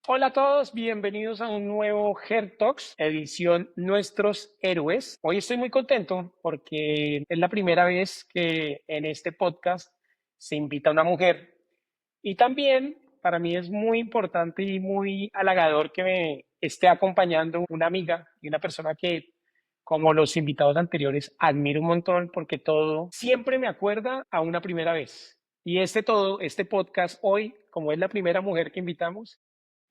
Hola a todos, bienvenidos a un nuevo Her Talks, edición Nuestros Héroes. Hoy estoy muy contento porque es la primera vez que en este podcast se invita a una mujer y también para mí es muy importante y muy halagador que me esté acompañando una amiga y una persona que, como los invitados anteriores, admiro un montón porque todo siempre me acuerda a una primera vez. Y este podcast hoy, como es la primera mujer que invitamos,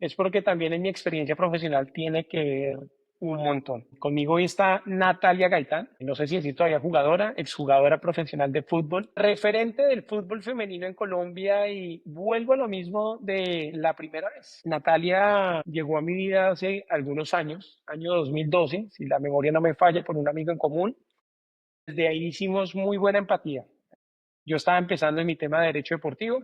es porque también en mi experiencia profesional tiene que ver un montón. Conmigo hoy está Natalia Gaitán, no sé si es todavía jugadora, exjugadora profesional de fútbol, referente del fútbol femenino en Colombia y vuelvo a lo mismo de la primera vez. Natalia llegó a mi vida hace algunos años, año 2012, si la memoria no me falla, por un amigo en común. Desde ahí hicimos muy buena empatía. Yo estaba empezando en mi tema de derecho deportivo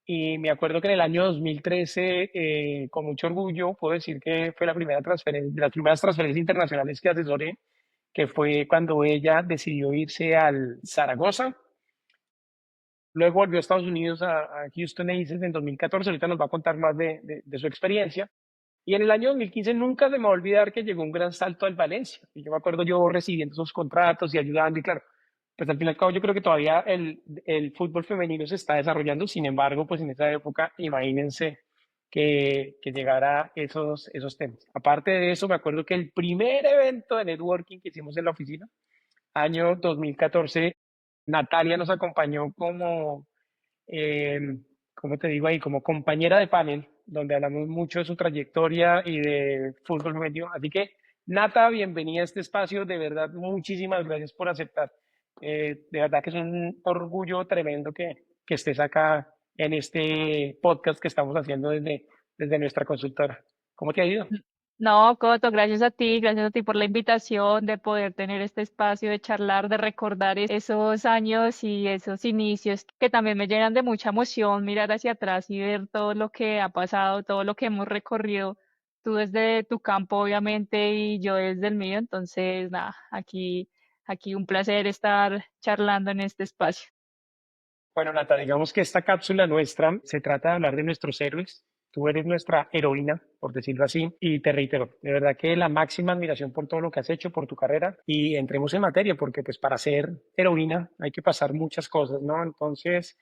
y me acuerdo que en el año 2013, con mucho orgullo, puedo decir que fue la primera transferencia, de las primeras transferencias internacionales que asesoré, que fue cuando ella decidió irse al Zaragoza. Luego volvió a Estados Unidos, a Houston Aces en 2014. Ahorita nos va a contar más de su experiencia. Y en el año 2015 nunca se me va a olvidar que llegó un gran salto al Valencia. Y yo me acuerdo yo recibiendo esos contratos y ayudando. Y claro, pues al fin y al cabo yo creo que todavía el fútbol femenino se está desarrollando. Sin embargo, pues en esa época, imagínense que llegara esos temas. Aparte de eso, me acuerdo que el primer evento de networking que hicimos en la oficina, año 2014, Natalia nos acompañó como eh, ¿cómo te digo ahí? Como compañera de panel, donde hablamos mucho de su trayectoria y de fútbol femenino. Así que, Nata, bienvenida a este espacio. De verdad, muchísimas gracias por aceptar. De verdad que es un orgullo tremendo que estés acá en este podcast que estamos haciendo desde nuestra consultora. ¿Cómo te ha ido? No, Coto, gracias a ti por la invitación de poder tener este espacio de charlar, de recordar esos años y esos inicios que también me llenan de mucha emoción mirar hacia atrás y ver todo lo que ha pasado, todo lo que hemos recorrido, tú desde tu campo obviamente y yo desde el mío, entonces nada, aquí un placer estar charlando en este espacio. Bueno, Nata, digamos que esta cápsula nuestra se trata de hablar de nuestros héroes. Tú eres nuestra heroína, por decirlo así, y te reitero, de verdad que la máxima admiración por todo lo que has hecho, por tu carrera, y entremos en materia, porque pues para ser heroína hay que pasar muchas cosas, ¿no? Entonces,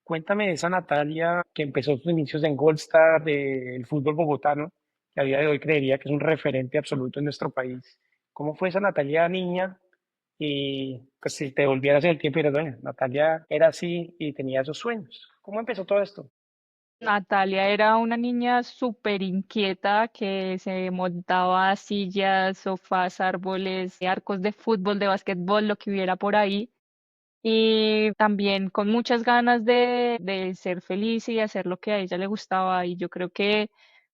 cuéntame de esa Natalia que empezó sus inicios en Gold Star, del fútbol bogotano, que a día de hoy creería que es un referente absoluto en nuestro país. ¿Cómo fue esa Natalia niña? Y pues si te volvieras en el tiempo y dirías, bueno, Natalia era así y tenía esos sueños. ¿Cómo empezó todo esto? Natalia era una niña súper inquieta que se montaba a sillas, sofás, árboles, arcos de fútbol, de básquetbol, lo que hubiera por ahí. Y también con muchas ganas de ser feliz y hacer lo que a ella le gustaba. Y yo creo que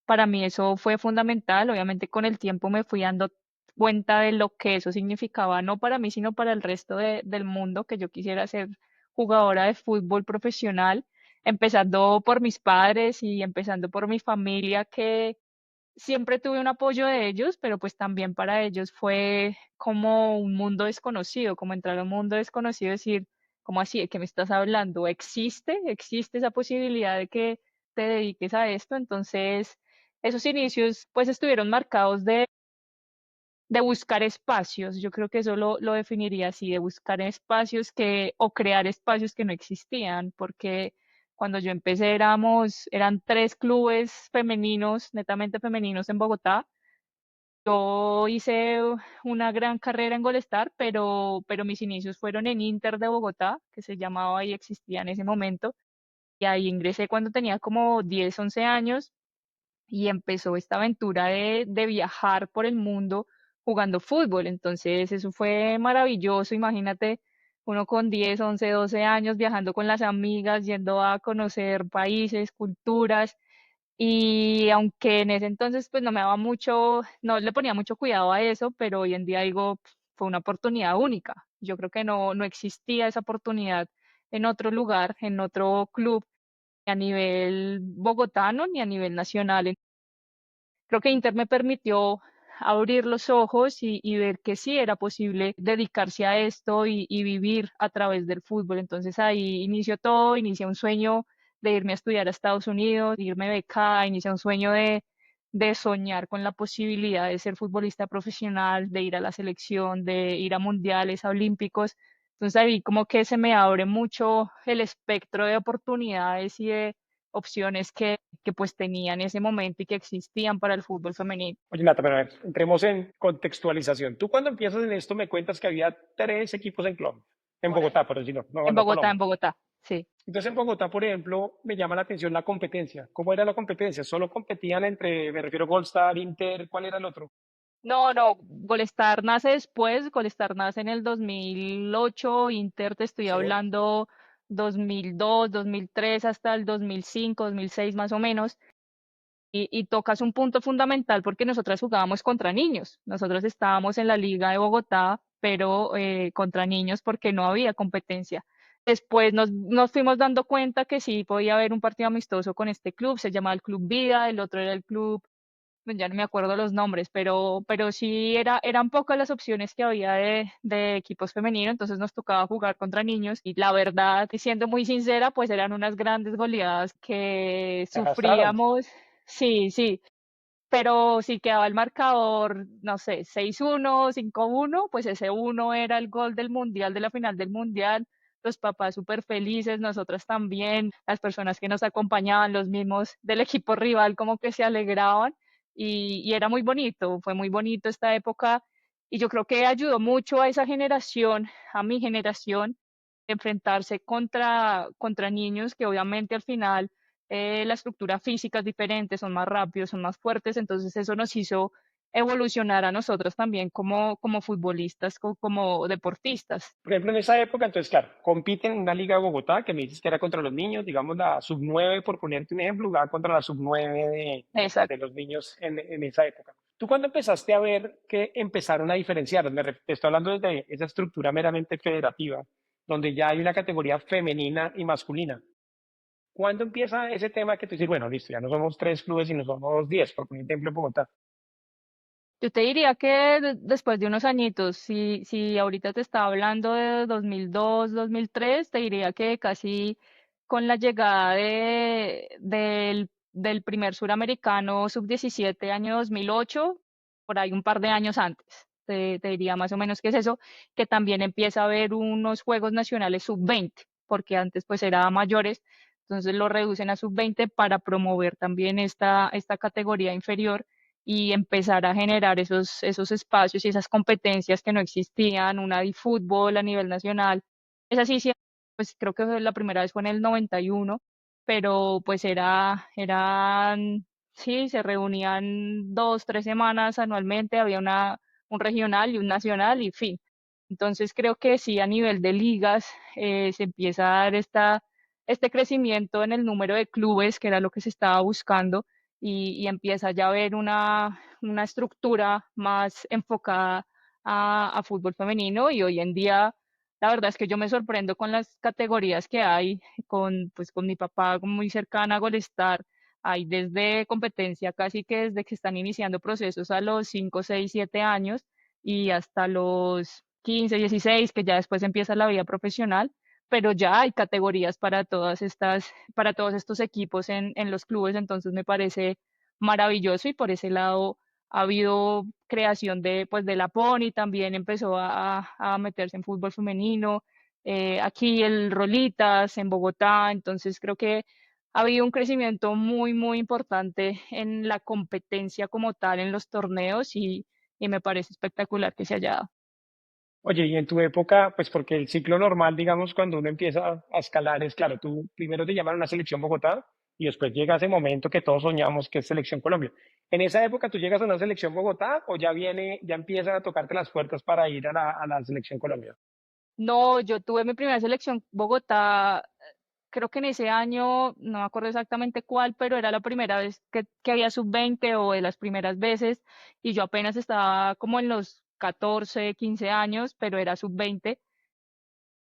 para mí eso fue fundamental. Obviamente con el tiempo me fui dando cuenta de lo que eso significaba, no para mí, sino para el resto del mundo, que yo quisiera ser jugadora de fútbol profesional, empezando por mis padres y empezando por mi familia, que siempre tuve un apoyo de ellos, pero pues también para ellos fue como un mundo desconocido, como entrar a un mundo desconocido, decir, ¿cómo así? ¿De qué me estás hablando? ¿Existe esa posibilidad de que te dediques a esto? Entonces, esos inicios pues estuvieron marcados de buscar espacios. Yo creo que eso lo definiría así, de buscar espacios o crear espacios que no existían, porque cuando yo empecé eran tres clubes femeninos, netamente femeninos en Bogotá. Yo hice una gran carrera en Golestar, pero mis inicios fueron en Inter de Bogotá, que se llamaba y existía en ese momento. Y ahí ingresé cuando tenía como 10 11 años y empezó esta aventura de viajar por el mundo jugando fútbol. Entonces eso fue maravilloso, imagínate uno con 10 11 12 años viajando con las amigas, yendo a conocer países, culturas. Y aunque en ese entonces pues no me daba mucho, no le ponía mucho cuidado a eso, pero hoy en día digo, fue una oportunidad única. Yo creo que no existía esa oportunidad en otro lugar, en otro club, ni a nivel bogotano ni a nivel nacional. Creo que Inter me permitió abrir los ojos y ver que sí era posible dedicarse a esto y vivir a través del fútbol. Entonces ahí inició todo, inicia un sueño de irme a estudiar a Estados Unidos, de irme becada, inicia un sueño de soñar con la posibilidad de ser futbolista profesional, de ir a la selección, de ir a mundiales, a olímpicos. Entonces ahí como que se me abre mucho el espectro de oportunidades y de opciones que pues tenía en ese momento y que existían para el fútbol femenino. Oye, Nata, pero a ver, entremos en contextualización. Tú cuando empiezas en esto me cuentas que había tres equipos en Colombia, en Bogotá, por decirlo, no En Colombia. Bogotá, sí. Entonces en Bogotá, por ejemplo, me llama la atención la competencia. ¿Cómo era la competencia? ¿Solo competían entre, me refiero, Goldstar, Inter, cuál era el otro? No, no, Golestar nace después, Golestar nace en el 2008, Inter te estoy Sí. hablando 2002, 2003 hasta el 2005, 2006 más o menos. Y tocas un punto fundamental porque nosotras jugábamos contra niños. Nosotros estábamos en la Liga de Bogotá, pero contra niños porque no había competencia. Después nos fuimos dando cuenta que sí podía haber un partido amistoso con este club, se llamaba el Club Vida, el otro era el Club, pues ya no me acuerdo los nombres, pero sí eran pocas las opciones que había de equipos femeninos, entonces nos tocaba jugar contra niños y la verdad, y siendo muy sincera, pues eran unas grandes goleadas que Se arrastraron. sufríamos. Sí, sí, pero si quedaba el marcador, no sé, 6-1, 5-1, pues ese uno era el gol del mundial, de la final del mundial. Los papás súper felices, nosotras también, las personas que nos acompañaban, los mismos del equipo rival, como que se alegraban y era muy bonito, fue muy bonito esta época y yo creo que ayudó mucho a esa generación, a mi generación, enfrentarse contra niños que obviamente al final la estructura física es diferente, son más rápidos, son más fuertes, entonces eso nos hizo evolucionar a nosotros también como futbolistas, como deportistas. Por ejemplo, en esa época, entonces, claro, compiten en una liga de Bogotá que me dices que era contra los niños, digamos la sub 9, por ponerte un ejemplo, jugaba contra la sub 9 de Exacto. los niños en esa época. ¿Tú cuándo empezaste a ver que empezaron a diferenciar? Te estoy hablando desde esa estructura meramente federativa, donde ya hay una categoría femenina y masculina. ¿Cuándo empieza ese tema que tú dices, bueno, listo, ya no somos tres clubes, sino somos 10, por poner un ejemplo en Bogotá? Yo te diría que después de unos añitos, si ahorita te estaba hablando de 2002, 2003, te diría que casi con la llegada del primer suramericano sub-17 año 2008, por ahí un par de años antes, te diría más o menos que es eso, que también empieza a haber unos Juegos Nacionales sub-20, porque antes pues era mayores, entonces lo reducen a sub-20 para promover también esta categoría inferior y empezar a generar esos espacios y esas competencias que no existían, una de fútbol a nivel nacional. Esa sí, sí, pues creo que la primera vez fue en el 91, pero pues sí, se reunían 2, 3 semanas anualmente, había un regional y un nacional y fin. Entonces creo que sí, a nivel de ligas se empieza a dar este crecimiento en el número de clubes, que era lo que se estaba buscando y empieza ya a haber una estructura más enfocada a fútbol femenino y hoy en día la verdad es que yo me sorprendo con las categorías que hay, pues, con mi papá muy cercana a Golestar, hay desde competencia casi que desde que están iniciando procesos a los 5 6 7 años y hasta los 15 16 que ya después empieza la vida profesional, pero ya hay categorías para todos estos equipos en los clubes, entonces me parece maravilloso y por ese lado ha habido creación pues de la Pony, también empezó a meterse en fútbol femenino, aquí el Rolitas en Bogotá, entonces creo que ha habido un crecimiento muy, muy importante en la competencia como tal en los torneos y me parece espectacular que se haya dado. Oye, y en tu época, pues porque el ciclo normal, digamos, cuando uno empieza a escalar es, claro, tú primero te llaman a una selección Bogotá y después llega ese momento que todos soñamos que es selección Colombia. ¿En esa época tú llegas a una selección Bogotá o ya empiezan a tocarte las puertas para ir a la selección Colombia? No, yo tuve mi primera selección Bogotá, creo que en ese año, no me acuerdo exactamente cuál, pero era la primera vez que había sub-20 o de las primeras veces, y yo apenas estaba como en los 14, 15 años, pero era sub-20,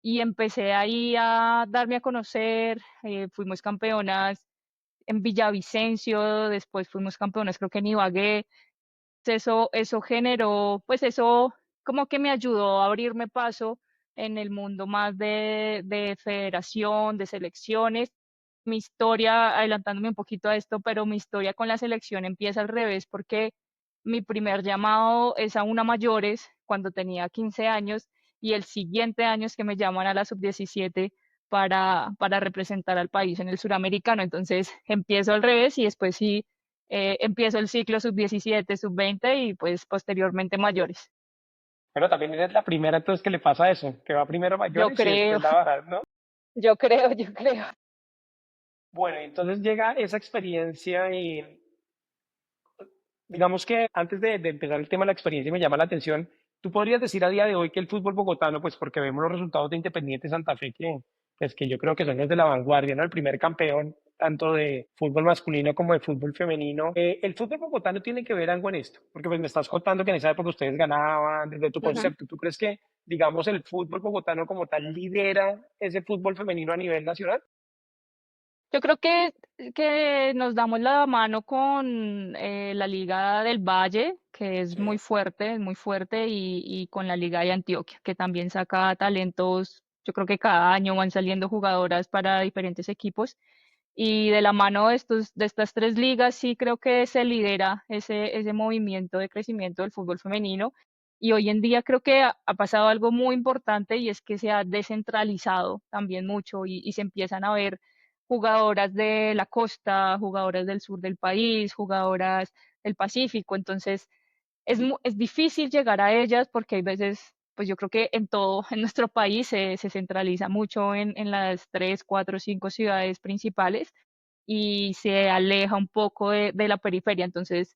y empecé ahí a darme a conocer, fuimos campeonas en Villavicencio, después fuimos campeonas creo que en Ibagué, eso generó, pues eso como que me ayudó a abrirme paso en el mundo más de federación, de selecciones. Mi historia, adelantándome un poquito a esto, pero mi historia con la selección empieza al revés porque mi primer llamado es a una mayores cuando tenía 15 años y el siguiente año es que me llaman a la sub-17 para representar al país en el suramericano. Entonces empiezo al revés y después sí empiezo el ciclo sub-17, sub-20 y pues posteriormente mayores. Bueno, también eres la primera entonces que le pasa eso, que va primero a Yo mayores y creo, después la bajas, ¿no? yo creo. Bueno, entonces llega esa experiencia y digamos que antes de empezar el tema de la experiencia me llama la atención, tú podrías decir a día de hoy que el fútbol bogotano, pues porque vemos los resultados de Independiente Santa Fe, que, pues, que yo creo que son los de la vanguardia, ¿no? El primer campeón tanto de fútbol masculino como de fútbol femenino. El fútbol bogotano tiene que ver algo en esto, porque pues me estás contando que en esa época ustedes ganaban, desde tu Ujú. concepto, ¿tú crees que, digamos, el fútbol bogotano como tal lidera ese fútbol femenino a nivel nacional? Yo creo que nos damos la mano con la Liga del Valle, que Sí. es muy fuerte, y con la Liga de Antioquia, que también saca talentos. Yo creo que cada año van saliendo jugadoras para diferentes equipos. Y de la mano de estas tres ligas, sí creo que se lidera ese movimiento de crecimiento del fútbol femenino. Y hoy en día creo que ha pasado algo muy importante y es que se ha descentralizado también mucho y se empiezan a ver jugadoras de la costa, jugadoras del sur del país, jugadoras del Pacífico. Entonces, es difícil llegar a ellas porque hay veces, pues yo creo que en todo, en nuestro país se centraliza mucho en las tres, cuatro, cinco ciudades principales y se aleja un poco de la periferia. Entonces,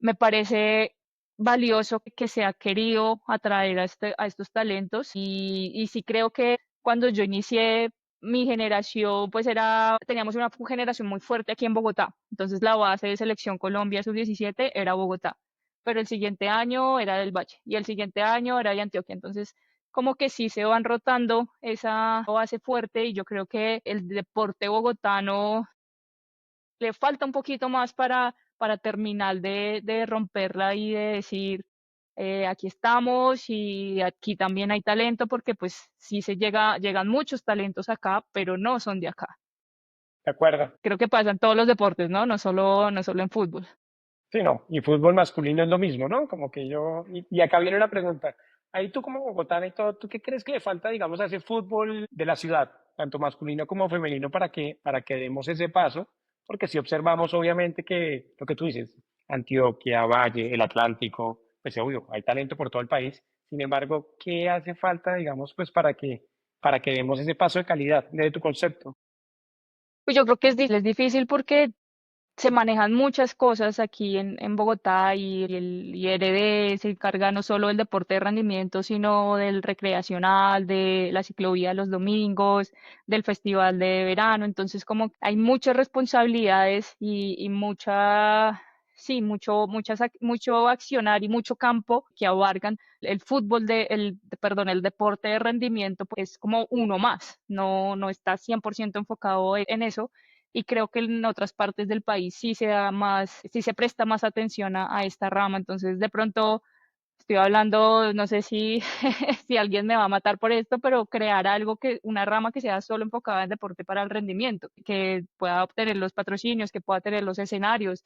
me parece valioso que se ha querido atraer a estos talentos y sí creo que cuando yo inicié mi generación, pues teníamos una generación muy fuerte aquí en Bogotá. Entonces la base de Selección Colombia sub-17 era Bogotá, pero el siguiente año era del Valle y el siguiente año era de Antioquia. Entonces, como que sí se van rotando esa base fuerte y yo creo que el deporte bogotano le falta un poquito más para terminar de romperla y de decir, aquí estamos y aquí también hay talento, porque pues sí llegan muchos talentos acá, pero no son de acá. ¿De acuerdo? Creo que pasa en todos los deportes, ¿no? No solo en fútbol. Sí, no, y fútbol masculino es lo mismo, ¿no? Como que yo, y acá viene una pregunta. Ahí tú como bogotana y todo, ¿tú qué crees que le falta, digamos, a ese fútbol de la ciudad, tanto masculino como femenino, para que demos ese paso? Porque si observamos, obviamente, que lo que tú dices, Antioquia, Valle, el Atlántico, pues obvio, hay talento por todo el país. Sin embargo, ¿qué hace falta, digamos, pues para que demos ese paso de calidad, desde tu concepto? Pues yo creo que es difícil porque se manejan muchas cosas aquí en Bogotá y el IRD se encarga no solo del deporte de rendimiento, sino del recreacional, de la ciclovía los domingos, del festival de verano. Entonces, como hay muchas responsabilidades y sí, mucho accionar y mucho campo que abarcan el fútbol perdón, el deporte de rendimiento, pues es como uno más, no está 100% enfocado en eso y creo que en otras partes del país sí se presta más atención a esta rama. Entonces, de pronto estoy hablando, no sé si, si alguien me va a matar por esto, pero crear una rama que sea solo enfocada en deporte para el rendimiento, que pueda obtener los patrocinios, que pueda tener los escenarios,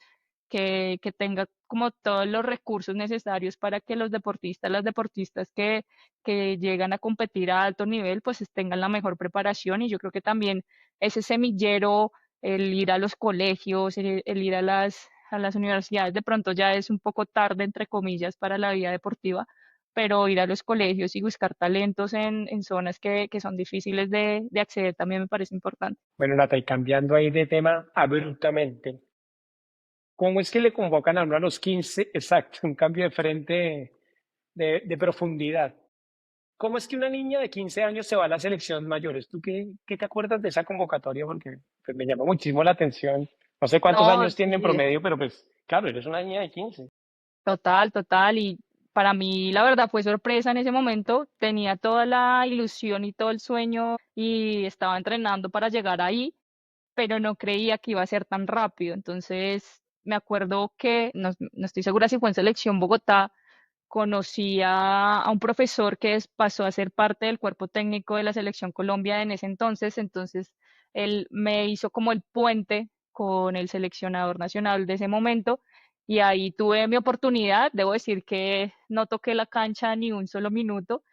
que tenga como todos los recursos necesarios para que los deportistas, las deportistas que llegan a competir a alto nivel, pues tengan la mejor preparación. Y yo creo que también ese semillero, el ir a los colegios, el ir a las universidades, de pronto ya es un poco tarde, entre comillas, para la vida deportiva, pero ir a los colegios y buscar talentos en zonas que son difíciles de acceder también me parece importante. Bueno, Nata, y cambiando ahí de tema abruptamente, ¿cómo es que le convocan a uno a los 15? Exacto, un cambio de frente de profundidad. ¿Cómo es que una niña de 15 años se va a la selección mayores? ¿Tú qué te acuerdas de esa convocatoria? Porque pues, me llamó muchísimo la atención. No sé cuántos No, años tiene en sí, promedio, pero pues claro, eres una niña de 15. total, total. Y para mí, la verdad, fue sorpresa en ese momento. Tenía toda la ilusión y todo el sueño y estaba entrenando para llegar ahí, pero no creía que iba a ser tan rápido. Entonces, me acuerdo que, no estoy segura si fue en Selección Bogotá, conocí a un profesor que pasó a ser parte del cuerpo técnico de la Selección Colombia en ese entonces. Entonces, él me hizo como el puente con el seleccionador nacional de ese momento y ahí tuve mi oportunidad. Debo decir que no toqué la cancha ni un solo minuto,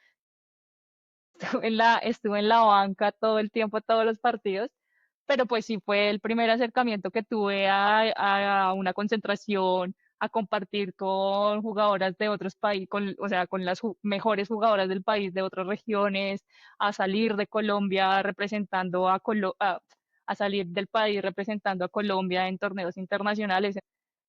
estuve en la banca todo el tiempo, todos los partidos, pero pues sí fue el primer acercamiento que tuve a una concentración, a compartir con jugadoras de otros países, o sea, con las mejores jugadoras del país de otras regiones, a salir de Colombia representando a salir del país representando a Colombia en torneos internacionales.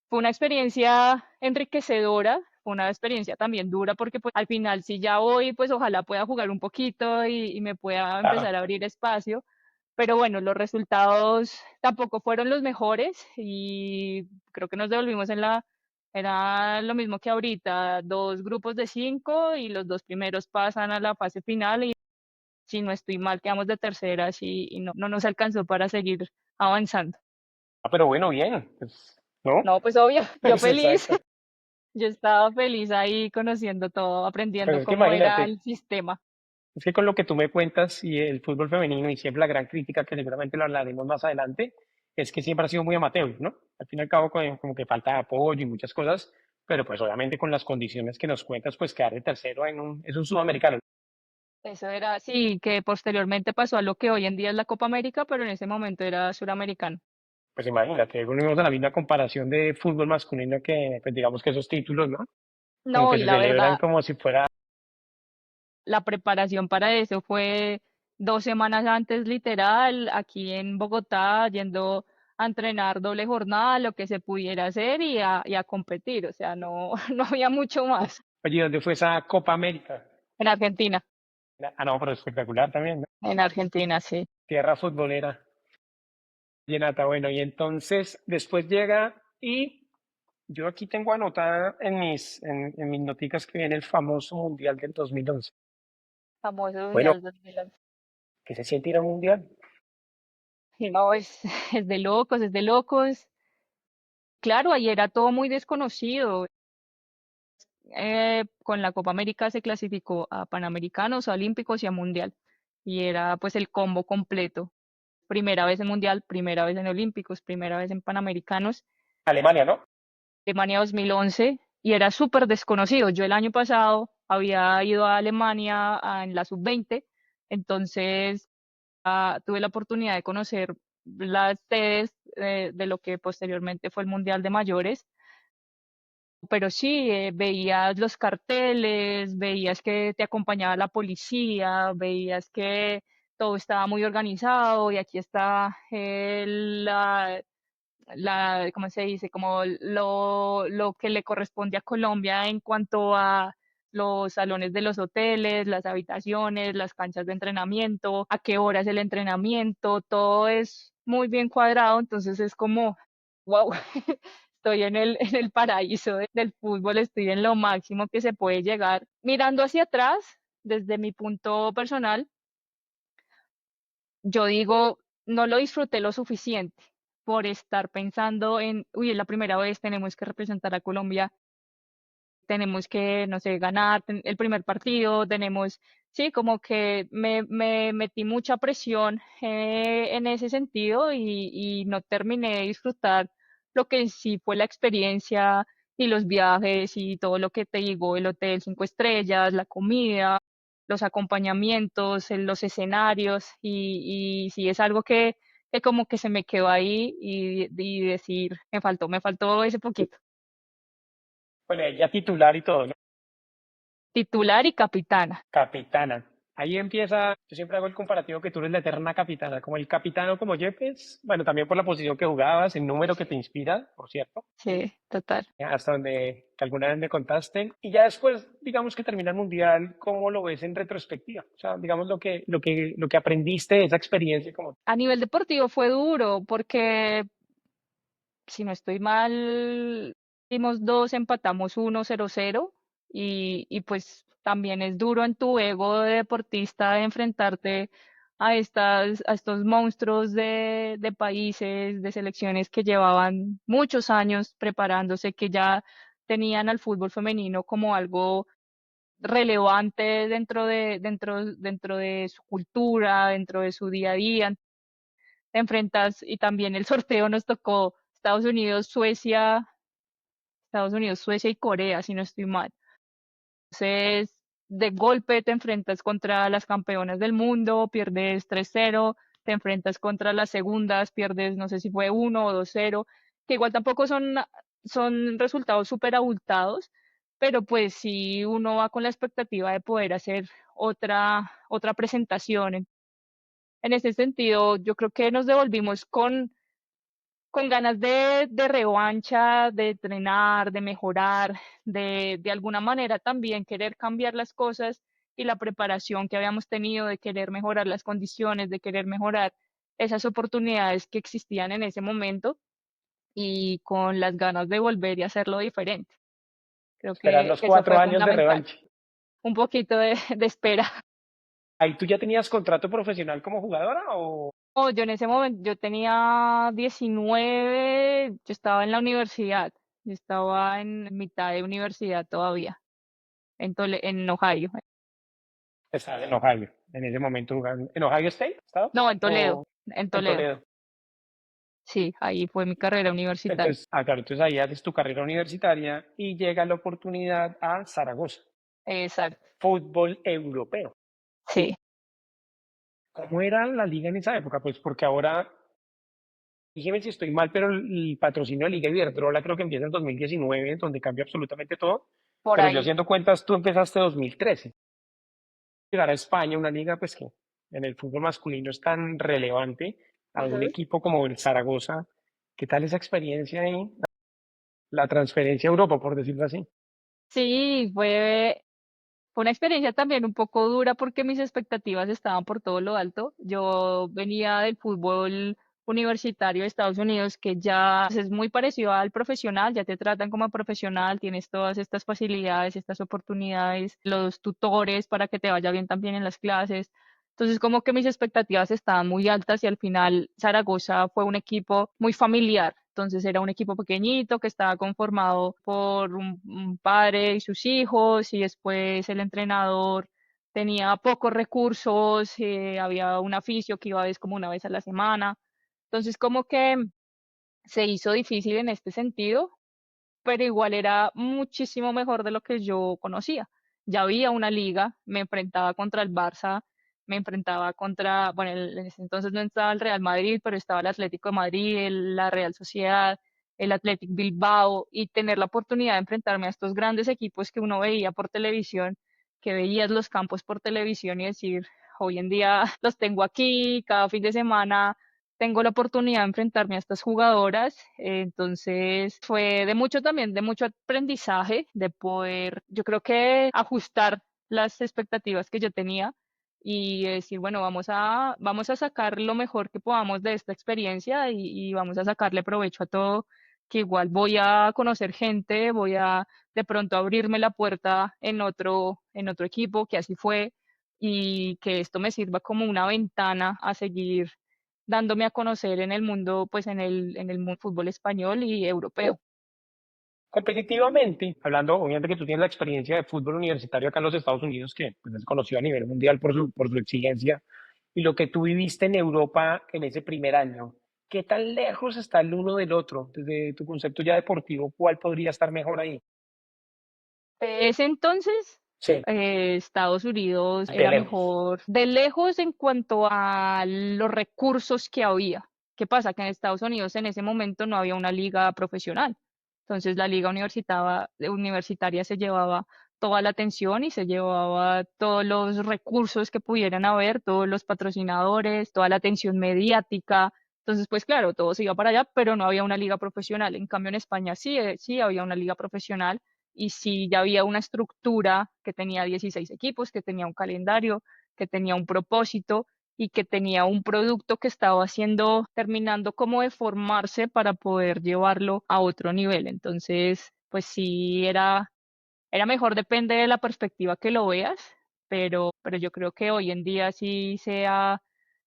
Fue una experiencia enriquecedora, fue una experiencia también dura porque pues al final si ya voy, pues ojalá pueda jugar un poquito y me pueda Claro. empezar a abrir espacio. Pero bueno, los resultados tampoco fueron los mejores y creo que nos devolvimos era lo mismo que ahorita, dos grupos de cinco y los dos primeros pasan a la fase final y si no estoy mal, quedamos de terceras y no nos alcanzó para seguir avanzando. Ah, pero bueno, bien, pues, ¿no? No, pues obvio, yo Pues feliz. exacto. Yo estaba feliz ahí conociendo todo, Pero aprendiendo es que cómo era imagínate, el sistema. es que con lo que tú me cuentas y el fútbol femenino y siempre la gran crítica que seguramente lo hablaremos más adelante, es que siempre ha sido muy amateur, ¿no? Al fin y al cabo como que falta de apoyo y muchas cosas, pero pues obviamente con las condiciones que nos cuentas, pues quedar de tercero es un sudamericano. Eso era, sí, que posteriormente pasó a lo que hoy en día es la Copa América, pero en ese momento era suramericano. Pues imagínate, volvemos a la misma comparación de fútbol masculino que, pues digamos que esos títulos, ¿no? Como No, que y se la celebran verdad, como si fuera, la preparación para eso fue 2 semanas antes, literal, aquí en Bogotá, yendo a entrenar doble jornada, lo que se pudiera hacer y a competir. O sea, no, no había mucho más oye, ¿dónde fue esa Copa América? en Argentina. Ah, no, pero espectacular también, ¿no? En Argentina, sí. Tierra futbolera, llenata, bueno, y entonces después llega y yo aquí tengo anotada en mis noticas que viene el famoso Mundial del 2011. Famoso Bueno, Mundial 2011. ¿qué se siente ir a un Mundial? No, es de locos, es de locos. Claro, ahí era todo muy desconocido. Con la Copa América se clasificó a Panamericanos, a Olímpicos y a Mundial. Y era pues el combo completo. Primera vez en Mundial, primera vez en Olímpicos, primera vez en Panamericanos. Alemania, ¿no? Alemania 2011 y era súper desconocido. Yo el año pasado había ido a Alemania en la sub-20, entonces tuve la oportunidad de conocer las sedes de lo que posteriormente fue el Mundial de Mayores, pero sí, veías los carteles, veías que te acompañaba la policía, veías que todo estaba muy organizado y aquí está ¿cómo se dice? Como lo que le corresponde a Colombia en cuanto a los salones de los hoteles, las habitaciones, las canchas de entrenamiento, a qué hora es el entrenamiento, todo es muy bien cuadrado, entonces es como, wow, estoy en el paraíso del fútbol, estoy en lo máximo que se puede llegar. Mirando hacia atrás, desde mi punto personal, yo digo, no lo disfruté lo suficiente por estar pensando en, uy, es la primera vez, tenemos que representar a Colombia, tenemos que, no sé, ganar el primer partido, tenemos, sí, como que me metí mucha presión en ese sentido y no terminé de disfrutar lo que en sí fue la experiencia y los viajes y todo lo que te digo, el hotel 5 estrellas, la comida, los acompañamientos, los escenarios y sí es algo que como que se me quedó ahí y decir, me faltó ese poquito. Bueno, ella titular y todo, ¿no? Titular y capitana. Capitana. Ahí empieza, yo siempre hago el comparativo que tú eres la eterna capitana, como el capitano como Yepes, bueno, también por la posición que jugabas, el número que te inspira, por cierto, Sí, total. hasta donde que alguna vez me contaste, y ya después, digamos que termina el mundial, ¿cómo lo ves en retrospectiva? O sea, digamos lo que aprendiste de esa experiencia como A nivel deportivo fue duro porque, si no estoy mal, dimos dos, empatamos 1-0-0 y pues también es duro en tu ego de deportista enfrentarte a estos monstruos de países, de selecciones que llevaban muchos años preparándose, que ya tenían al fútbol femenino como algo relevante dentro de su cultura, dentro de su día a día. te enfrentas y también el sorteo nos tocó Estados Unidos, Suecia, Estados Unidos, Suecia y Corea, si no estoy mal. Entonces, de golpe te enfrentas contra las campeonas del mundo, pierdes 3-0, te enfrentas contra las segundas, pierdes no sé si fue 1 o 2-0, que igual tampoco son resultados súper abultados, pero pues si uno va con la expectativa de poder hacer otra presentación. En ese sentido, yo creo que nos devolvimos con ganas de revancha, de entrenar, de mejorar, de alguna manera también querer cambiar las cosas y la preparación que habíamos tenido, de querer mejorar las condiciones, de querer mejorar esas oportunidades que existían en ese momento y con las ganas de volver y hacerlo diferente. Creo Esperar que los eso cuatro fue años de fundamental. revancha. Un poquito de espera. ¿Ahí tú ya tenías contrato profesional como jugadora o Oh, yo en ese momento, yo tenía 19, yo estaba en la universidad, yo estaba en mitad de universidad todavía, en Ohio. estabas en Ohio? En ese momento jugando. ¿En Ohio State No, estabas? en Toledo, ¿O en en Toledo. Toledo? Sí, ahí fue mi carrera universitaria. Entonces, claro, entonces ahí haces tu carrera universitaria y llega la oportunidad a Zaragoza, Exacto, fútbol europeo. sí. ¿Cómo era la liga en esa época? Pues porque ahora, dígame si estoy mal, pero el patrocinio de Liga Iberdrola creo que empieza en 2019, donde cambia absolutamente todo. Por Pero yo ahí. haciendo cuentas, tú empezaste en 2013. Llegar a España, una liga pues que en el fútbol masculino es tan relevante, a un Ujú. equipo como el Zaragoza, ¿qué tal esa experiencia ahí? La transferencia a Europa, por decirlo así. Sí, fue una experiencia también un poco dura porque mis expectativas estaban por todo lo alto. Yo venía del fútbol universitario de Estados Unidos, que ya es muy parecido al profesional, ya te tratan como profesional, tienes todas estas facilidades, estas oportunidades, los tutores para que te vaya bien también en las clases. Entonces, como que mis expectativas estaban muy altas y al final Zaragoza fue un equipo muy familiar. Entonces era un equipo pequeñito que estaba conformado por un padre y sus hijos y después el entrenador tenía pocos recursos, había un aficio que iba a vez como una vez a la semana. Entonces como que se hizo difícil en este sentido, pero igual era muchísimo mejor de lo que yo conocía. Ya había una liga, me enfrentaba contra el Barça, me enfrentaba contra, bueno, en ese entonces no estaba el Real Madrid, pero estaba el Atlético de Madrid, la Real Sociedad, el Athletic Bilbao, y tener la oportunidad de enfrentarme a estos grandes equipos que uno veía por televisión, que veías los campos por televisión y decir, hoy en día los tengo aquí, cada fin de semana tengo la oportunidad de enfrentarme a estas jugadoras, entonces fue de mucho también, de mucho aprendizaje, de poder, yo creo que ajustar las expectativas que yo tenía y decir, bueno, vamos a sacar lo mejor que podamos de esta experiencia y vamos a sacarle provecho a todo, que igual voy a conocer gente, voy a de pronto abrirme la puerta en otro equipo, que así fue, y que esto me sirva como una ventana a seguir dándome a conocer en el mundo, pues en el fútbol español y europeo. Competitivamente, hablando, obviamente que tú tienes la experiencia de fútbol universitario acá en los Estados Unidos, que pues, es conocido a nivel mundial por su exigencia, y lo que tú viviste en Europa en ese primer año, ¿qué tan lejos está el uno del otro? Desde tu concepto ya deportivo, ¿cuál podría estar mejor ahí? De ese entonces, Sí, Estados Unidos de era lejos. mejor de lejos en cuanto a los recursos que había. ¿Qué pasa? Que en Estados Unidos en ese momento no había una liga profesional. Entonces la liga universitaria se llevaba toda la atención y se llevaba todos los recursos que pudieran haber, todos los patrocinadores, toda la atención mediática. Entonces, pues claro, todo se iba para allá, pero no había una liga profesional. En cambio, en España sí, sí había una liga profesional y sí ya había una estructura que tenía 16 equipos, que tenía un calendario, que tenía un propósito y que tenía un producto que estaba haciendo, terminando como de formarse para poder llevarlo a otro nivel. Entonces, pues sí, era mejor, depende de la perspectiva que lo veas, pero yo creo que hoy en día sí se ha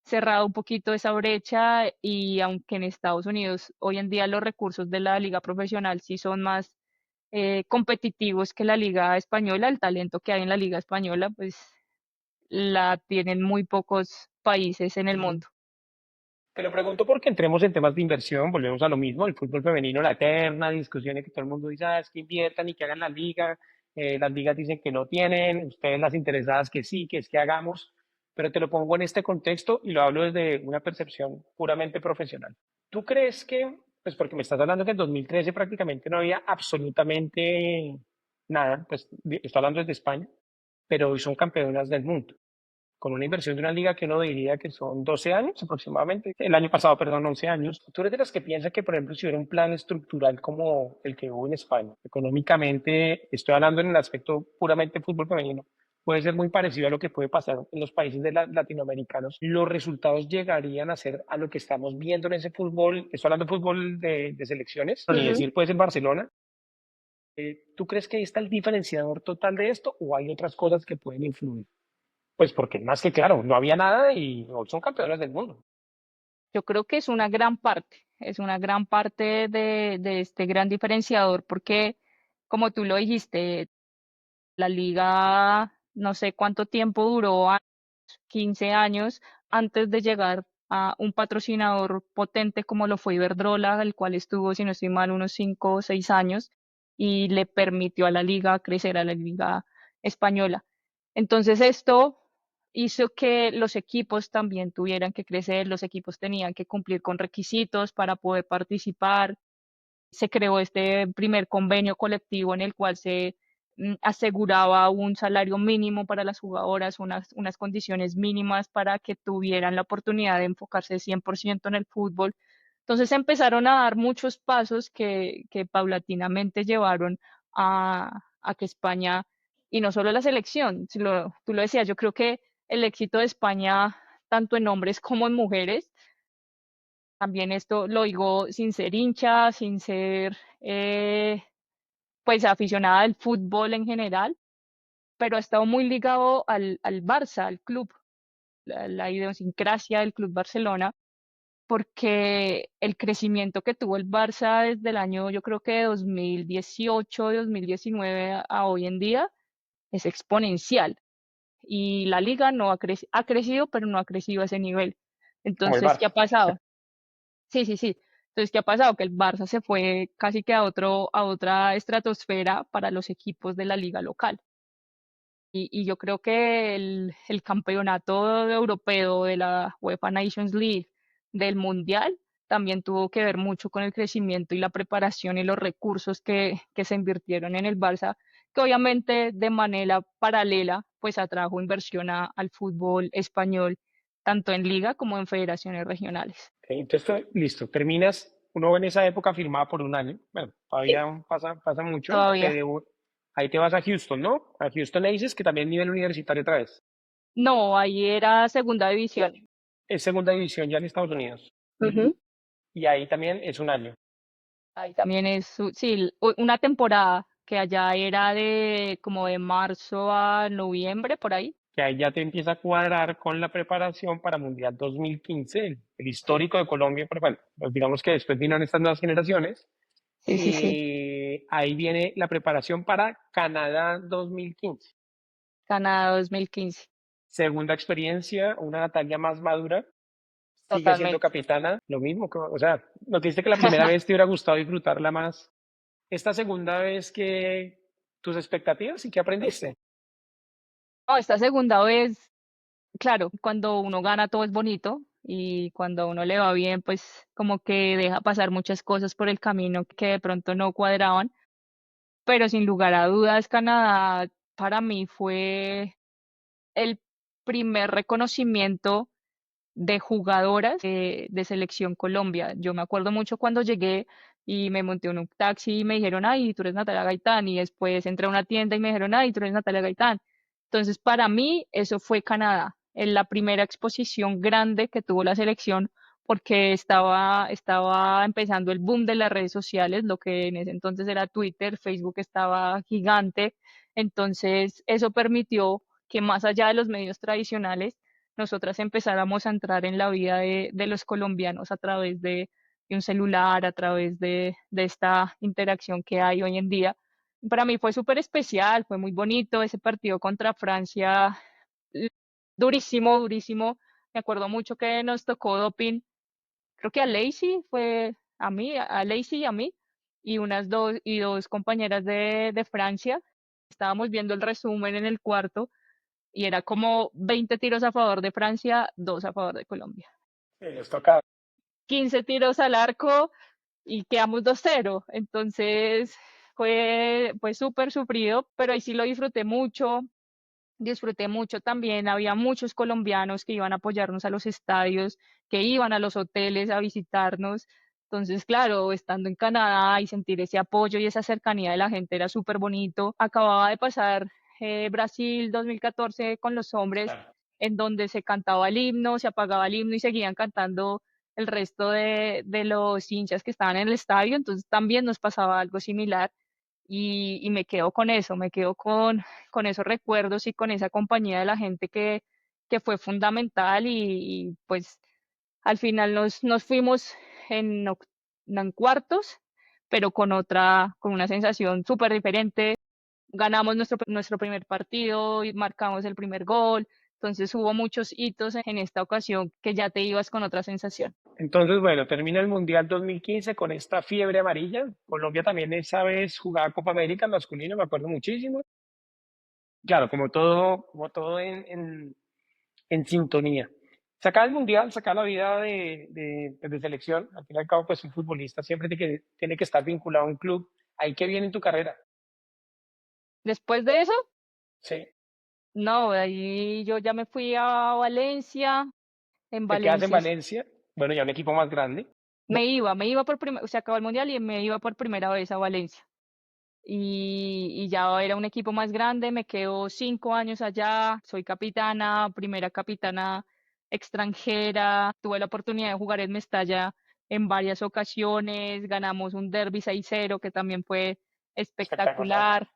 cerrado un poquito esa brecha y aunque en Estados Unidos hoy en día los recursos de la liga profesional sí son más competitivos que la liga española, el talento que hay en la liga española, pues la tienen muy pocos países en el mundo. Te lo pregunto porque entremos en temas de inversión, volvemos a lo mismo, el fútbol femenino, la eterna discusión en que todo el mundo dice, es que inviertan y que hagan la liga, las ligas dicen que no tienen, ustedes las interesadas que sí, que es que hagamos, pero te lo pongo en este contexto y lo hablo desde una percepción puramente profesional. ¿Tú crees que, pues porque me estás hablando que en 2013 prácticamente no había absolutamente nada, pues estoy hablando desde España, pero hoy son campeonas del mundo? Con una inversión de una liga que uno diría que son 12 años aproximadamente, el año pasado, perdón, 11 años. ¿Tú eres de las que piensa que, por ejemplo, si hubiera un plan estructural como el que hubo en España, económicamente, estoy hablando en el aspecto puramente fútbol femenino, puede ser muy parecido a lo que puede pasar en los países latinoamericanos? ¿Los resultados llegarían a ser a lo que estamos viendo en ese fútbol? Estoy hablando de fútbol de selecciones, ni Ujú. decir puede ser Barcelona. ¿Tú crees que ahí está el diferenciador total de esto o hay otras cosas que pueden influir? Pues porque más que claro, no había nada y hoy son campeones del mundo. Yo creo que es una gran parte de este gran diferenciador, porque como tú lo dijiste, la liga, no sé cuánto tiempo duró, 15 años antes de llegar a un patrocinador potente como lo fue Iberdrola, el cual estuvo, si no estoy mal, unos 5 o 6 años y le permitió a la liga crecer, a la liga española. Entonces esto hizo que los equipos también tuvieran que crecer, los equipos tenían que cumplir con requisitos para poder participar. Se creó este primer convenio colectivo en el cual se aseguraba un salario mínimo para las jugadoras, unas condiciones mínimas para que tuvieran la oportunidad de enfocarse 100% en el fútbol. Entonces empezaron a dar muchos pasos que paulatinamente llevaron a que España, y no solo la selección, tú lo decías, yo creo que el éxito de España, tanto en hombres como en mujeres, también esto lo digo sin ser hincha, sin ser pues aficionada al fútbol en general, pero ha estado muy ligado al Barça, al club, la idiosincrasia del Club Barcelona, porque el crecimiento que tuvo el Barça desde el año, yo creo que de 2018, 2019 a hoy en día, es exponencial. Y la liga no ha crecido, pero no ha crecido a ese nivel. Como el Entonces, ¿qué ha Barça. pasado? Sí, sí, sí. Entonces, ¿qué ha pasado? Que el Barça se fue casi que a otra estratosfera para los equipos de la liga local. Y yo creo que el campeonato europeo de la UEFA Nations League, del Mundial, también tuvo que ver mucho con el crecimiento y la preparación y los recursos que se invirtieron en el Barça, que obviamente de manera paralela, pues atrajo inversión al fútbol español, tanto en liga como en federaciones regionales. Ok, entonces, listo, terminas, uno en esa época firmaba por un año, bueno, Sí, todavía pasa mucho, todavía. ahí te vas a Houston, ¿no? A Houston Aces, que también nivel universitario otra vez. No, ahí era segunda división. Es segunda división ya en Estados Unidos. Ujú. Y ahí también es un año. Ahí también es, sí, una temporada que allá era de como de marzo a noviembre, por ahí. Que ahí ya te empieza a cuadrar con la preparación para Mundial 2015, el histórico de Colombia, pero bueno, pues digamos que después vinieron estas nuevas generaciones. Sí, sí, sí. Ahí viene la preparación para Canadá 2015. Canadá 2015. Segunda experiencia, una Natalia más madura, sigue siendo Totalmente. capitana, lo mismo, o sea, ¿no te dice que la primera vez te hubiera gustado disfrutarla más? Esta segunda vez que tus expectativas y qué aprendiste. No, esta segunda vez, claro, cuando uno gana todo es bonito y cuando a uno le va bien, pues como que deja pasar muchas cosas por el camino que de pronto no cuadraban, pero sin lugar a dudas, Canadá para mí fue el primer reconocimiento de jugadoras de Selección Colombia. Yo me acuerdo mucho cuando llegué y me monté en un taxi y me dijeron, ay, tú eres Natalia Gaitán. Y después entré a una tienda y me dijeron, ay, tú eres Natalia Gaitán. Entonces, para mí, eso fue Canadá, en la primera exposición grande que tuvo la selección, porque estaba empezando el boom de las redes sociales, lo que en ese entonces era Twitter, Facebook estaba gigante. Entonces, eso permitió que más allá de los medios tradicionales, nosotras empezáramos a entrar en la vida de los colombianos a través de un celular, a través de esta interacción que hay hoy en día. Para mí fue súper especial, fue muy bonito ese partido contra Francia, eh, durísimo, durísimo. Me acuerdo mucho que nos tocó doping creo que a Lacey fue a mí, a Lacey y a mí, y dos compañeras de Francia. Estábamos viendo el resumen en el cuarto y era como 20 tiros a favor de Francia, 2 a favor de Colombia. Sí, les toca. 15 tiros al arco y quedamos 2-0. Entonces fue súper sufrido, pero ahí sí lo disfruté mucho también. Había muchos colombianos que iban a apoyarnos a los estadios, que iban a los hoteles a visitarnos. Entonces, claro, estando en Canadá y sentir ese apoyo y esa cercanía de la gente era súper bonito. Acababa de pasar Brasil 2014 con los hombres, Claro. en donde se cantaba el himno, se apagaba el himno y seguían cantando el resto de los hinchas que estaban en el estadio. Entonces, también nos pasaba algo similar y me quedo con eso, me quedo con esos recuerdos y con esa compañía de la gente que fue fundamental y, pues al final nos fuimos en, no en cuartos, pero con una sensación súper diferente. Ganamos nuestro primer partido y marcamos el primer gol. Entonces hubo muchos hitos en esta ocasión que ya te ibas con otra sensación. Entonces, bueno, termina el Mundial 2015 con esta fiebre amarilla. Colombia también esa vez jugaba Copa América en masculino, me acuerdo muchísimo. Claro, como todo en sintonía. Sacar el Mundial, sacar la vida de selección, al fin y al cabo, pues un futbolista siempre tiene que estar vinculado a un club. Ahí que viene en tu carrera. Después de eso, Sí. no, de ahí yo ya me fui a Valencia. En Te quedas en Valencia Valencia, bueno, ya un equipo más grande. me iba se acabó el mundial y me iba por primera vez a Valencia. Y ya era un equipo más grande, me quedo 5 años allá, soy capitana, primera capitana extranjera, tuve la oportunidad de jugar en Mestalla en varias ocasiones, ganamos un derby 6-0 que también fue Espectacular. espectacular.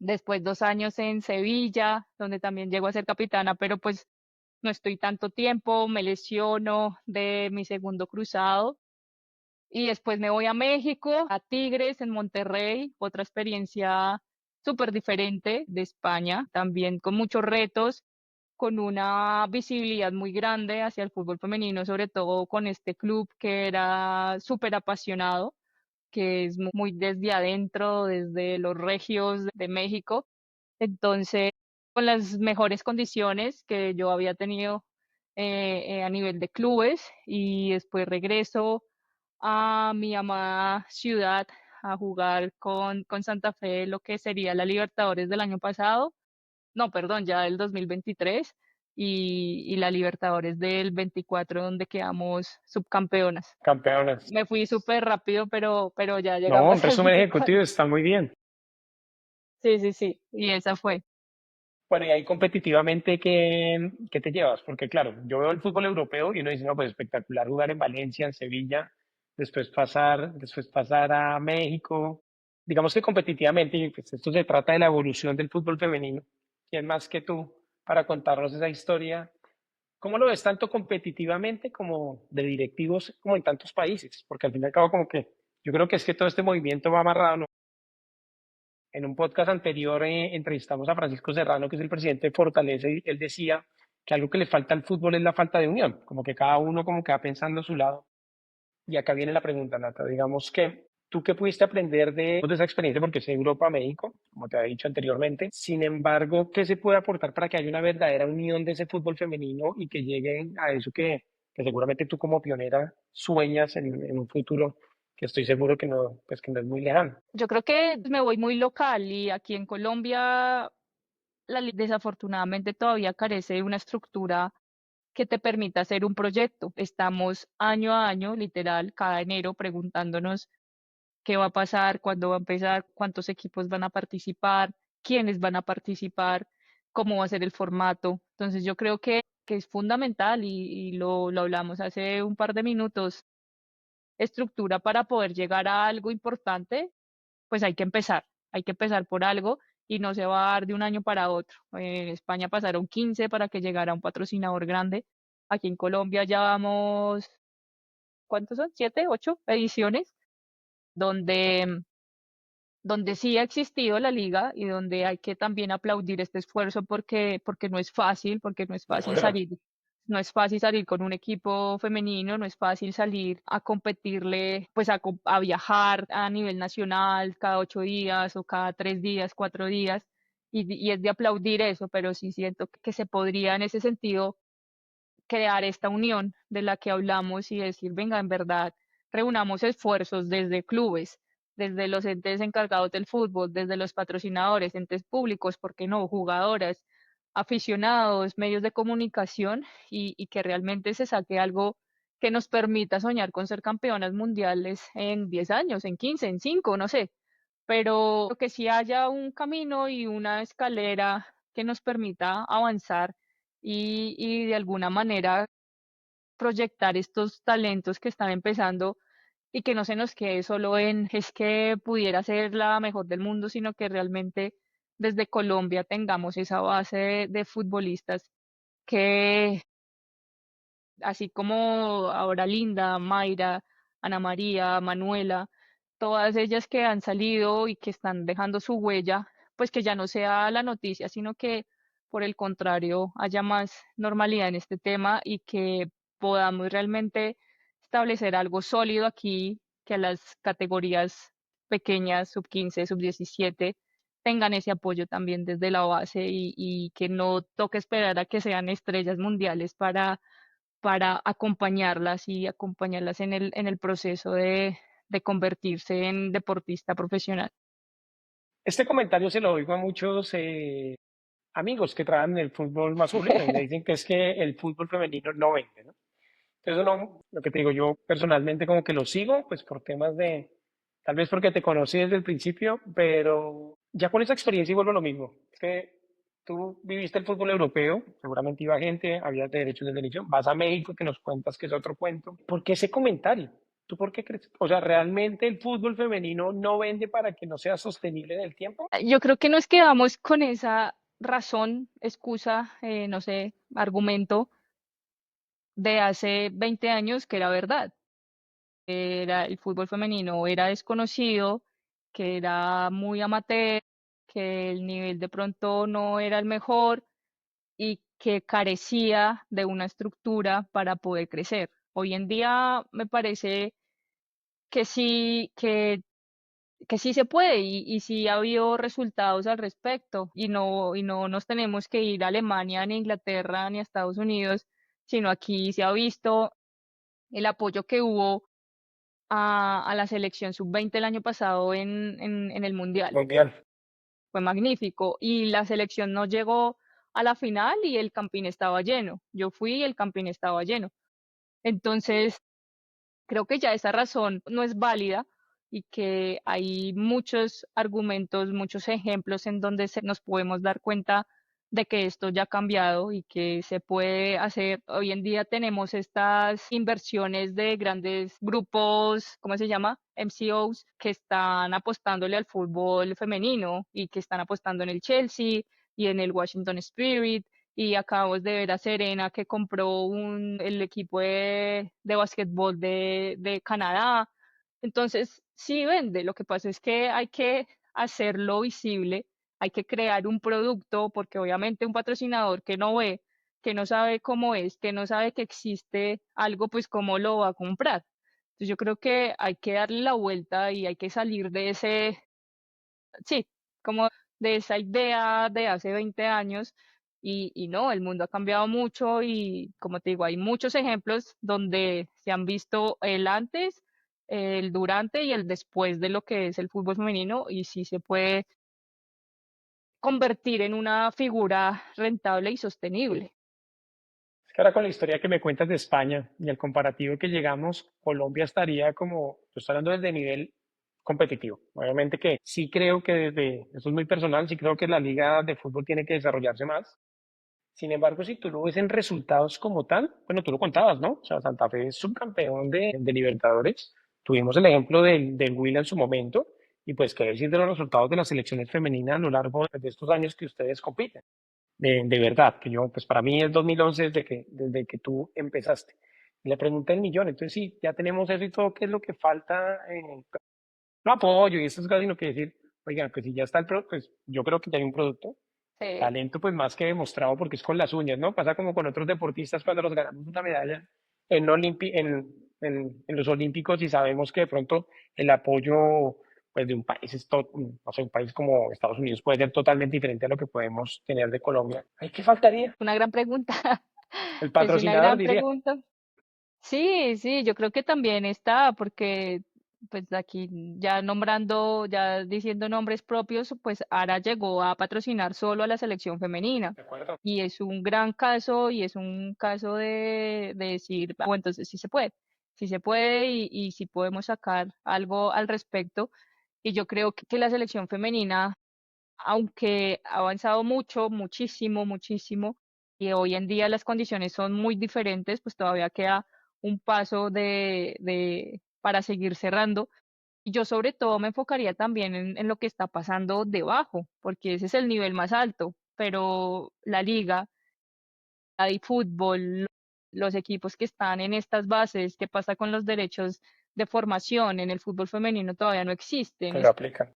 Después 2 años en Sevilla, donde también llego a ser capitana, pero pues no estoy tanto tiempo, me lesiono de mi segundo cruzado y después me voy a México, a Tigres, en Monterrey, otra experiencia súper diferente de España, también con muchos retos, con una visibilidad muy grande hacia el fútbol femenino, sobre todo con este club que era súper apasionado, que es muy desde adentro, desde los regios de México. Entonces, con las mejores condiciones que yo había tenido a nivel de clubes y después regreso a mi amada ciudad a jugar con Santa Fe lo que sería la Libertadores del año pasado, no, perdón, ya del 2023 y la Libertadores del 24 donde quedamos subcampeonas. Campeones. Me fui súper rápido, pero ya No, un llegamos al resumen 24. ejecutivo está muy bien. Sí, sí, sí, y esa fue. Bueno, y ahí competitivamente, ¿qué te llevas? Porque claro, yo veo el fútbol europeo y uno dice, no, pues espectacular jugar en Valencia, en Sevilla, después pasar a México. Digamos que competitivamente, y pues esto se trata de la evolución del fútbol femenino. ¿Quién más que tú para contarnos esa historia? ¿Cómo lo ves tanto competitivamente como de directivos como en tantos países? Porque al fin y al cabo como que yo creo que es que todo este movimiento va amarrado, ¿no? En un podcast anterior entrevistamos a Francisco Serrano, que es el presidente de Fortaleza, y él decía que algo que le falta al fútbol es la falta de unión, como que cada uno como que va pensando a su lado. Y acá viene la pregunta, Nata, digamos que tú qué pudiste aprender de esa experiencia, porque es Europa, México, como te había dicho anteriormente. Sin embargo, ¿qué se puede aportar para que haya una verdadera unión de ese fútbol femenino y que lleguen a eso que seguramente tú como pionera sueñas en un futuro que estoy seguro que no, pues que no es muy lejano? Yo creo que me voy muy local y aquí en Colombia desafortunadamente todavía carece de una estructura que te permita hacer un proyecto. Estamos año a año, literal, cada enero preguntándonos qué va a pasar, cuándo va a empezar, cuántos equipos van a participar, quiénes van a participar, cómo va a ser el formato. Entonces yo creo que es fundamental y lo hablamos hace un par de minutos, estructura para poder llegar a algo importante, pues hay que empezar por algo y no se va a dar de un año para otro. En España pasaron 15 para que llegara un patrocinador grande. Aquí en Colombia ya vamos, ¿cuántos son? ¿7, 8 ediciones? Donde, donde sí ha existido la liga y donde hay que también aplaudir este esfuerzo porque no es fácil, porque no es De fácil acuerdo. salir. No es fácil salir con un equipo femenino, no es fácil salir a competirle, pues a viajar a nivel nacional cada 8 días o cada 3 días, 4 días, y es de aplaudir eso, pero sí siento que se podría en ese sentido crear esta unión de la que hablamos y decir, venga, en verdad, reunamos esfuerzos desde clubes, desde los entes encargados del fútbol, desde los patrocinadores, entes públicos, ¿por qué no? Jugadoras, aficionados, medios de comunicación y que realmente se saque algo que nos permita soñar con ser campeonas mundiales en 10 años, en 15, en 5, no sé, pero que sí haya un camino y una escalera que nos permita avanzar y de alguna manera proyectar estos talentos que están empezando y que no se nos quede solo en es que pudiera ser la mejor del mundo, sino que realmente desde Colombia tengamos esa base de futbolistas que así como ahora Linda, Mayra, Ana María, Manuela, todas ellas que han salido y que están dejando su huella, pues que ya no sea la noticia, sino que por el contrario haya más normalidad en este tema y que podamos realmente establecer algo sólido aquí, que las categorías pequeñas, sub 15, sub 17, tengan ese apoyo también desde la base y que no toque esperar a que sean estrellas mundiales para acompañarlas y acompañarlas en el proceso de convertirse en deportista profesional. Este comentario se lo oigo a muchos amigos que trabajan en el fútbol masculino y me dicen que es que el fútbol femenino no vende, ¿no? Entonces, no, lo que te digo, yo personalmente como que lo sigo, pues por temas de, tal vez porque te conocí desde el principio, pero ya con esa experiencia y vuelvo a lo mismo. Es que tú viviste el fútbol europeo, seguramente iba gente, había derechos de derecho, vas a México que nos cuentas que es otro cuento. ¿Por qué ese comentario? ¿Tú por qué crees? O sea, ¿realmente el fútbol femenino no vende para que no sea sostenible en el tiempo? Yo creo que nos quedamos con esa razón, excusa, no sé, argumento de hace 20 años que era verdad. Era el fútbol femenino era desconocido, que era muy amateur, que el nivel de pronto no era el mejor y que carecía de una estructura para poder crecer. Hoy en día me parece que sí, que sí se puede y sí ha habido resultados al respecto y no nos tenemos que ir a Alemania, ni a Inglaterra, ni a Estados Unidos, sino aquí se ha visto el apoyo que hubo a la selección sub 20 el año pasado en el Mundial. Mundial. Fue magnífico y la selección no llegó a la final y el Campín estaba lleno. Yo fui y el Campín estaba lleno. Entonces, creo que ya esa razón no es válida y que hay muchos argumentos, muchos ejemplos en donde nos podemos dar cuenta de que esto ya ha cambiado y que se puede hacer. Hoy en día tenemos estas inversiones de grandes grupos, ¿cómo se llama? MCOs, que están apostándole al fútbol femenino y que están apostando en el Chelsea y en el Washington Spirit y acabamos de ver a Serena que compró el equipo de básquetbol de Canadá. Entonces, sí vende. Lo que pasa es que hay que hacerlo visible, hay que crear un producto, porque obviamente un patrocinador que no ve, que no sabe cómo es, que no sabe que existe algo, pues cómo lo va a comprar. Entonces, yo creo que hay que darle la vuelta y hay que salir de ese, sí, como de esa idea de hace 20 años y no, el mundo ha cambiado mucho y como te digo, hay muchos ejemplos donde se han visto el antes, el durante y el después de lo que es el fútbol femenino y sí se puede convertir en una figura rentable y sostenible. Es que ahora con la historia que me cuentas de España y el comparativo que llegamos, Colombia estaría como, yo estoy hablando desde nivel competitivo. Obviamente que sí creo que desde, eso es muy personal, sí creo que la liga de fútbol tiene que desarrollarse más. Sin embargo, si tú lo ves en resultados como tal, bueno, tú lo contabas, ¿no? O sea, Santa Fe es subcampeón de Libertadores. Tuvimos el ejemplo del Huila en su momento. Y pues, qué decir de los resultados de las selecciones femeninas a lo largo de estos años que ustedes compiten. De verdad, que yo, pues para mí es 2011 desde que tú empezaste. Y le pregunté el millón, entonces sí, ya tenemos eso y todo, ¿qué es lo que falta? No apoyo y eso es casi lo que decir, oigan, pues si ya está el producto, pues yo creo que ya hay un producto. Sí. Talento, pues más que demostrado, porque es con las uñas, ¿no? Pasa como con otros deportistas cuando nos ganamos una medalla en los Olímpicos y sabemos que de pronto el apoyo pues, de un país, no sé, un país como Estados Unidos puede ser totalmente diferente a lo que podemos tener de Colombia. Ay, ¿qué faltaría? Una gran pregunta. El Es una patrocinador, gran diría. pregunta. Sí, sí, yo creo que también está, porque pues aquí ya nombrando, ya diciendo nombres propios, pues Ara llegó a patrocinar solo a la selección femenina. ¿De acuerdo? Y es un gran caso y es un caso de decir, bueno, entonces sí se puede y sí podemos sacar algo al respecto. Y yo creo que la selección femenina, aunque ha avanzado mucho, muchísimo, muchísimo, y hoy en día las condiciones son muy diferentes, pues todavía queda un paso para seguir cerrando. Y yo sobre todo me enfocaría también en lo que está pasando debajo, porque ese es el nivel más alto, pero la liga, la de fútbol, los equipos que están en estas bases, ¿qué pasa con los derechos de formación? En el fútbol femenino todavía no existen, Que lo aplican.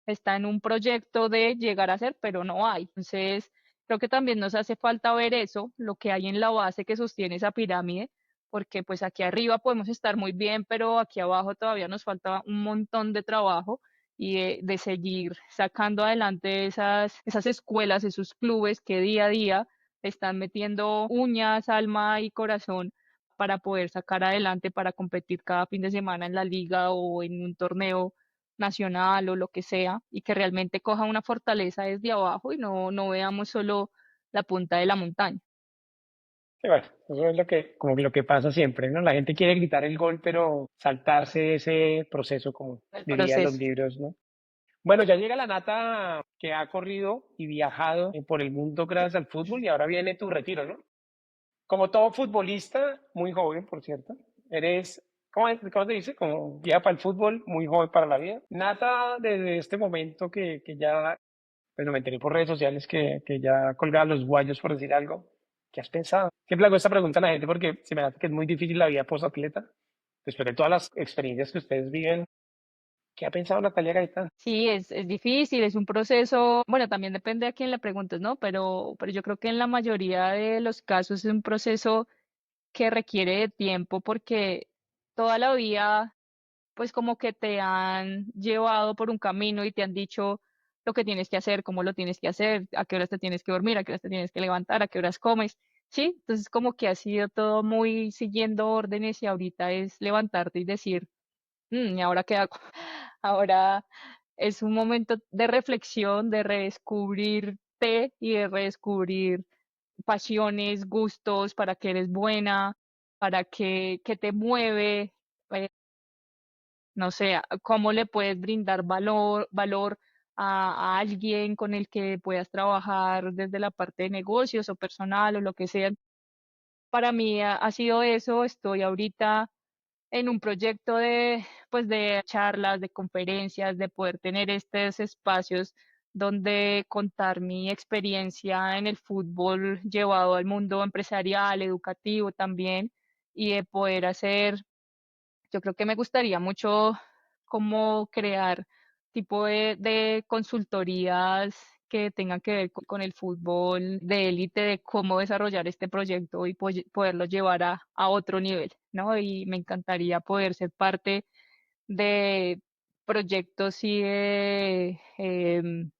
está en un proyecto de llegar a ser, pero no hay. Entonces, creo que también nos hace falta ver eso, lo que hay en la base que sostiene esa pirámide, porque pues aquí arriba podemos estar muy bien, pero aquí abajo todavía nos falta un montón de trabajo y de seguir sacando adelante esas escuelas, esos clubes que día a día están metiendo uñas, alma y corazón para poder sacar adelante, para competir cada fin de semana en la liga o en un torneo nacional o lo que sea, y que realmente coja una fortaleza desde abajo y no veamos solo la punta de la montaña. Y bueno, eso es como que lo que pasa siempre, ¿no? La gente quiere gritar el gol, pero saltarse ese proceso, como El dirían los proceso. libros, ¿no? Bueno, ya llega la nata que ha corrido y viajado por el mundo gracias al fútbol y ahora viene tu retiro, ¿no? Como todo futbolista, muy joven, por cierto, eres, cómo se dice? Como vieja para el fútbol, muy joven para la vida. Nata, desde este momento que ya, pues me enteré por redes sociales que ya colgaba los guayos, por decir algo, ¿qué has pensado? Siempre le hago esta pregunta a la gente porque se me hace que es muy difícil la vida post-atleta. Después de todas las experiencias que ustedes viven, ¿qué ha pensado Natalia Gaitán? Sí, es difícil, es un proceso, bueno, también depende a quién le preguntes, ¿no? Pero yo creo que en la mayoría de los casos es un proceso que requiere de tiempo porque toda la vida pues como que te han llevado por un camino y te han dicho lo que tienes que hacer, cómo lo tienes que hacer, a qué horas te tienes que dormir, a qué horas te tienes que levantar, a qué horas comes, ¿sí? Entonces como que ha sido todo muy siguiendo órdenes y ahorita es levantarte y decir, ¿y ahora qué hago? Ahora es un momento de reflexión, de redescubrirte y de redescubrir pasiones, gustos, para qué eres buena, para qué te mueve, eh, no sé, cómo le puedes brindar valor a alguien con el que puedas trabajar desde la parte de negocios o personal o lo que sea. Para mí ha sido eso, estoy ahorita en un proyecto pues de charlas, de conferencias, de poder tener estos espacios donde contar mi experiencia en el fútbol llevado al mundo empresarial, educativo también, y de poder hacer, yo creo que me gustaría mucho como crear tipo de consultorías que tengan que ver con el fútbol de élite, de cómo desarrollar este proyecto y poderlo llevar a otro nivel, ¿no? Y me encantaría poder ser parte de proyectos y de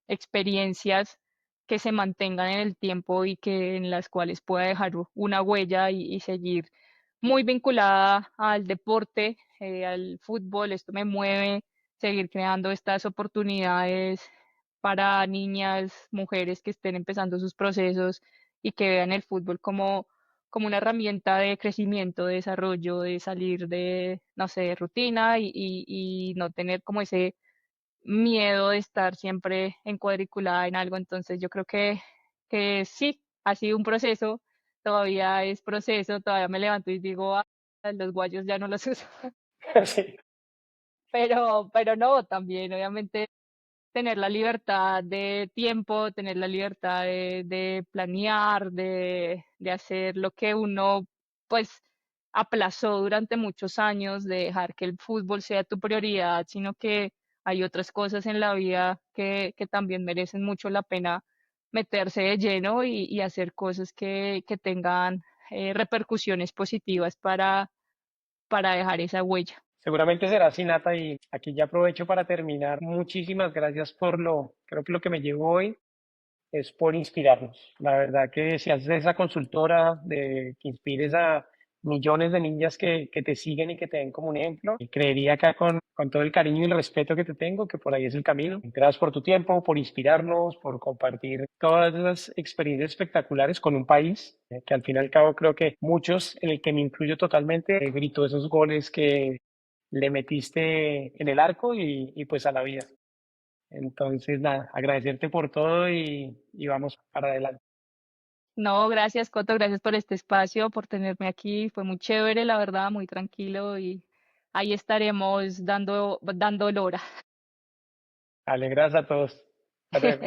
experiencias que se mantengan en el tiempo y que en las cuales pueda dejar una huella y seguir muy vinculada al deporte, al fútbol. Esto me mueve, seguir creando estas oportunidades para niñas, mujeres que estén empezando sus procesos y que vean el fútbol como una herramienta de crecimiento, de desarrollo, de salir de, no sé, de rutina y no tener como ese miedo de estar siempre encuadriculada en algo. Entonces yo creo que sí, ha sido un proceso, todavía es proceso, todavía me levanto y digo, "Ah, los guayos ya no los uso", Sí. pero no, también obviamente tener la libertad de tiempo, tener la libertad de planear, de hacer lo que uno pues aplazó durante muchos años, de dejar que el fútbol sea tu prioridad, sino que hay otras cosas en la vida que también merecen mucho la pena meterse de lleno y hacer cosas que tengan repercusiones positivas para dejar esa huella. Seguramente será así, Nata, y aquí ya aprovecho para terminar. Muchísimas gracias creo que lo que me llevo hoy es por inspirarnos. La verdad que si haces esa consultora de que inspires a millones de niñas que te siguen y que te den como un ejemplo, y creería acá con todo el cariño y el respeto que te tengo, que por ahí es el camino. Gracias por tu tiempo, por inspirarnos, por compartir todas esas experiencias espectaculares con un país que al fin y al cabo creo que muchos, en el que me incluyo totalmente, gritó esos goles que le metiste en el arco y pues a la vida. Entonces, nada, agradecerte por todo y vamos para adelante. No, gracias, Coto, gracias por este espacio, por tenerme aquí. Fue muy chévere, la verdad, muy tranquilo y ahí estaremos dando lora. Dale, gracias a todos. Hasta luego.